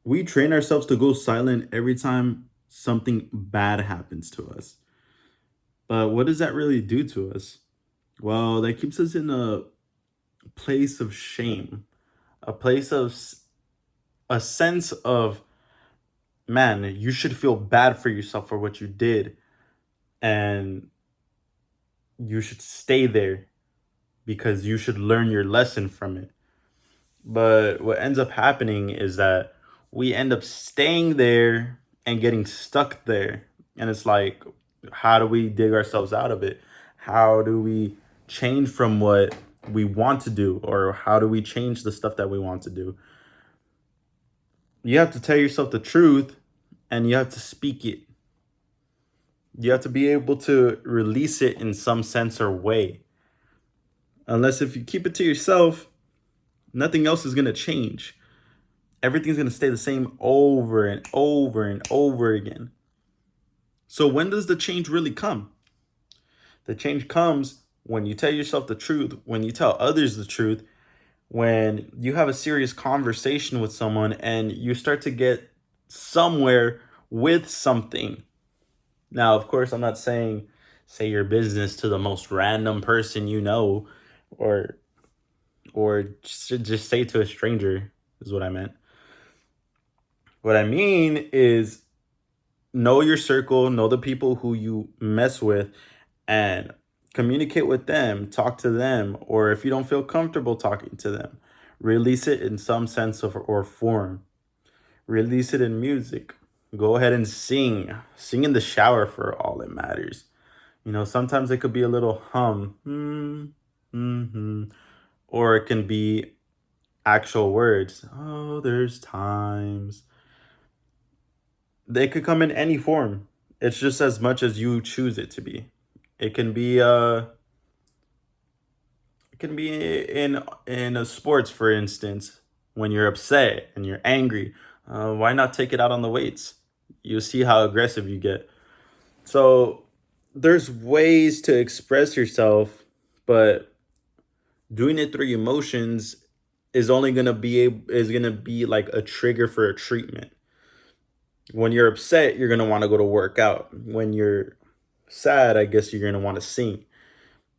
We train ourselves to go silent every time something bad happens to us. But what does that really do to us? Well, that keeps us in a place of shame, a place of a sense of, man, you should feel bad for yourself for what you did, and you should stay there because you should learn your lesson from it. But what ends up happening is that we end up staying there and getting stuck there. And it's like, how do we dig ourselves out of it? How do we change from what we want to do? Or how do we change the stuff that we want to do? You have to tell yourself the truth and you have to speak it. You have to be able to release it in some sense or way. Unless if you keep it to yourself, nothing else is going to change. Everything's going to stay the same over and over and over again. So when does the change really come? The change comes when you tell yourself the truth, when you tell others the truth, when you have a serious conversation with someone and you start to get somewhere with something. Now, of course, I'm not saying say your business to the most random person you know, or just say to a stranger is what I meant. What I mean is know your circle, know the people who you mess with, and communicate with them, talk to them, or if you don't feel comfortable talking to them, release it in some sense of or form. Release it in music. Go ahead and sing. Sing in the shower for all it matters. You know, sometimes it could be a little hum, or it can be actual words. Oh, there's times. They could come in any form. It's just as much as you choose it to be. It can be it can be in a sports, for instance, when you're upset and you're angry. Why not take it out on the weights? You see how aggressive you get. So there's ways to express yourself, but doing it through emotions is only gonna be like a trigger for a treatment. When you're upset, you're gonna want to go to work out. When you're sad, I guess you're gonna want to sing.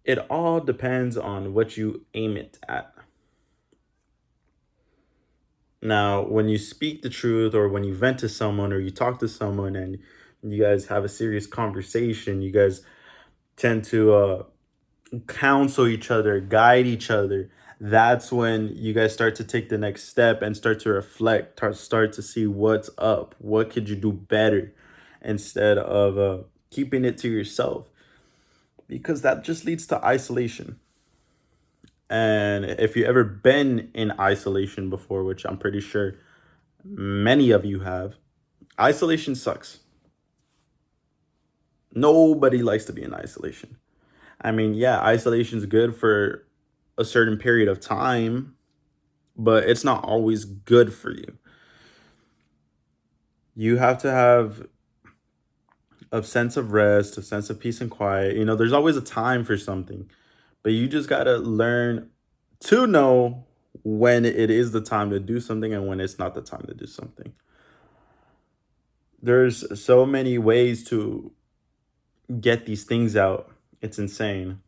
It all depends on what you aim it at. Now, when you speak the truth or when you vent to someone or you talk to someone and you guys have a serious conversation, you guys tend to counsel each other, guide each other. That's when you guys start to take the next step and start to reflect, start to see what's up. What could you do better instead of keeping it to yourself? Because that just leads to isolation. And if you ever been in isolation before, which I'm pretty sure many of you have, isolation sucks. Nobody likes to be in isolation. I mean, yeah, isolation is good for a certain period of time, but it's not always good for you. You have to have a sense of rest, a sense of peace and quiet. You know, there's always a time for something, but you just got to learn to know when it is the time to do something and when it's not the time to do something. There's so many ways to get these things out. It's insane.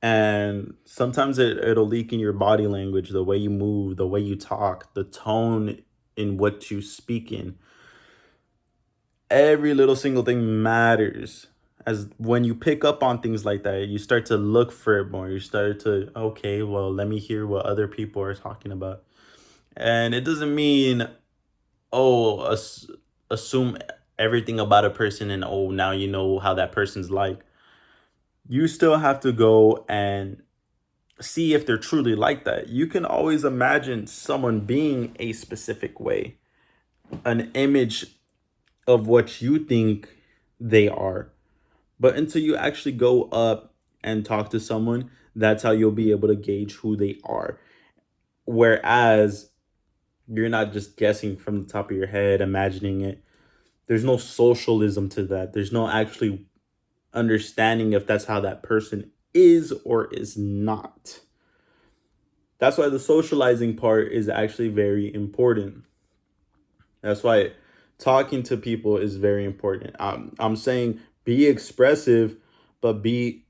And sometimes it'll leak in your body language, the way you move, the way you talk, the tone in what you speak in. Every little single thing matters. As when you pick up on things like that, you start to look for it more. You start to, okay, well, let me hear what other people are talking about. And it doesn't mean, oh, assume everything about a person and, oh, now you know how that person's like. You still have to go and see if they're truly like that. You can always imagine someone being a specific way, an image of what you think they are. But until you actually go up and talk to someone, that's how you'll be able to gauge who they are. Whereas you're not just guessing from the top of your head, imagining it. There's no socialism to that. There's no actually understanding if that's how that person is or is not. That's why the socializing part is actually very important. That's why talking to people is very important. I'm saying be expressive, but be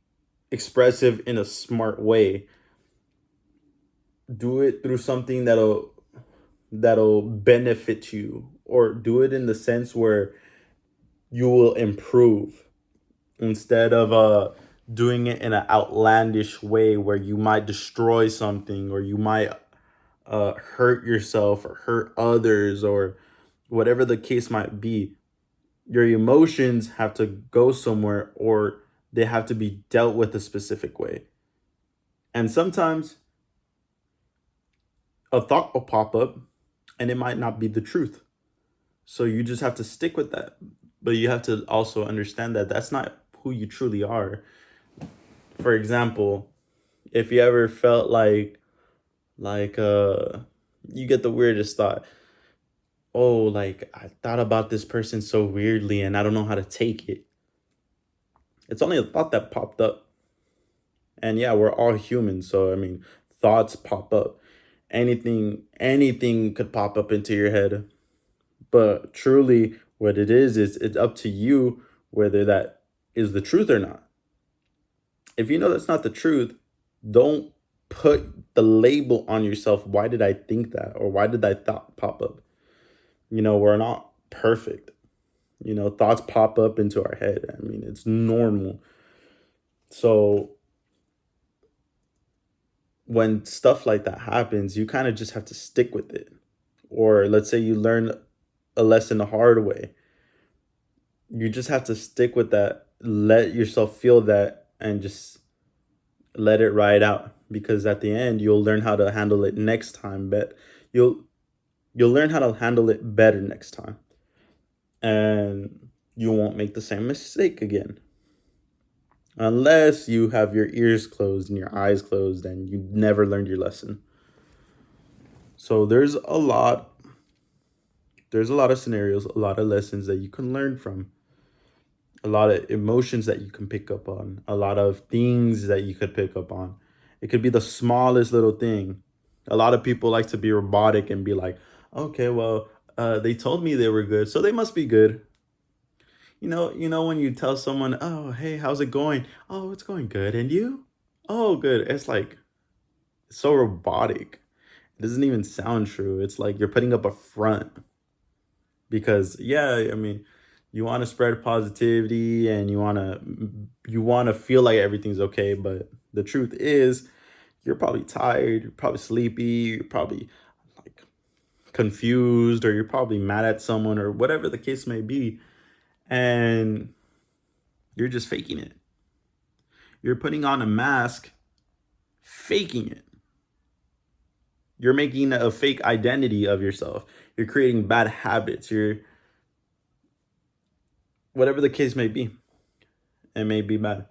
expressive in a smart way. Do it through something that'll benefit you, or do it in the sense where you will improve, instead of doing it in an outlandish way where you might destroy something, or you might hurt yourself or hurt others, or whatever the case might be. Your emotions have to go somewhere, or they have to be dealt with a specific way. And sometimes a thought will pop up and it might not be the truth. So you just have to stick with that. But you have to also understand that that's not who you truly are. For example, if you ever felt like you get the weirdest thought, oh, like I thought about this person so weirdly and I don't know how to take it. It's only a thought that popped up. And yeah, we're all human, so I mean, thoughts pop up. Anything could pop up into your head. But truly what it is it's up to you whether that is the truth or not. If you know that's not the truth, don't put the label on yourself. Why did I think that? Or why did that thought pop up? We're not perfect. Thoughts pop up into our head. I mean, it's normal. So when stuff like that happens, you kind of just have to stick with it. Or let's say you learn a lesson the hard way. You just have to stick with that. Let yourself feel that and just let it ride out, because at the end you'll learn how to handle it next time. But you'll you'll learn how to handle it better next time, and you won't make the same mistake again. Unless you have your ears closed and your eyes closed and you never learned your lesson. So there's a lot of scenarios, a lot of lessons that you can learn from, a lot of emotions that you can pick up on, a lot of things that you could pick up on. It could be the smallest little thing. A lot of people like to be robotic and be like, okay, well, they told me they were good, so they must be good. When you tell someone, oh, hey, how's it going? Oh, it's going good. And you? Oh, good. It's like so robotic. It doesn't even sound true. It's like you're putting up a front. Because yeah, I mean, you want to spread positivity and you want to feel like everything's okay, but the truth is you're probably tired, you're probably sleepy, you're probably like confused, or you're probably mad at someone, or whatever the case may be, and you're just faking it. You're putting on a mask, faking it. You're making a fake identity of yourself. You're creating bad habits. You're whatever the case may be. It may be bad.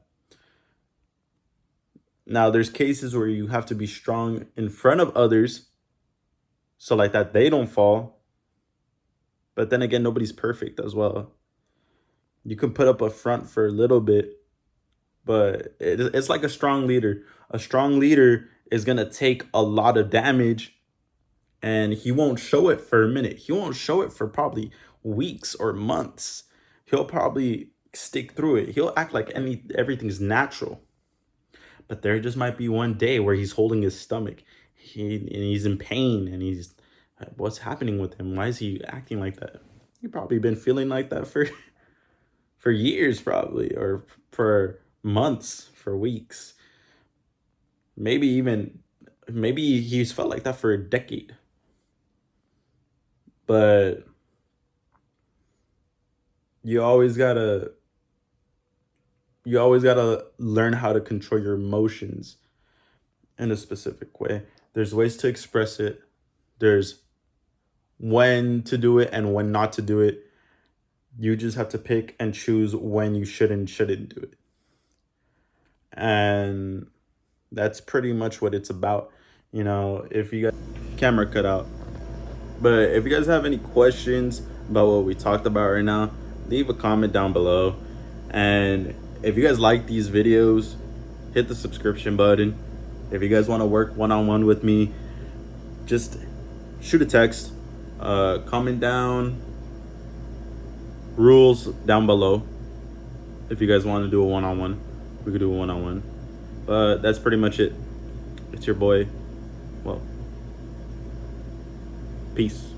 Now, there's cases where you have to be strong in front of others, so like that they don't fall. But then again, nobody's perfect as well. You can put up a front for a little bit, but it's like a strong leader. A strong leader is going to take a lot of damage, and he won't show it for a minute. He won't show it for probably weeks or months. He'll probably stick through it. He'll act like everything's natural. But there just might be one day where he's holding his stomach. And he's in pain, and what's happening with him? Why is he acting like that? He probably been feeling like that for years, probably, or for months, for weeks. Maybe he's felt like that for a decade. But you always gotta learn how to control your emotions in a specific way. There's ways to express it. There's when to do it and when not to do it. You just have to pick and choose when you shouldn't do it. And that's pretty much what it's about. If you guys camera cut out. But if you guys have any questions about what we talked about right now, leave a comment down below. And if you guys like these videos, hit the subscription button. If you guys want to work one-on-one with me, just shoot a text. Comment down rules down below. If you guys want to do a one-on-one, we could do a one-on-one. But that's pretty much it. It's your boy. Well, peace.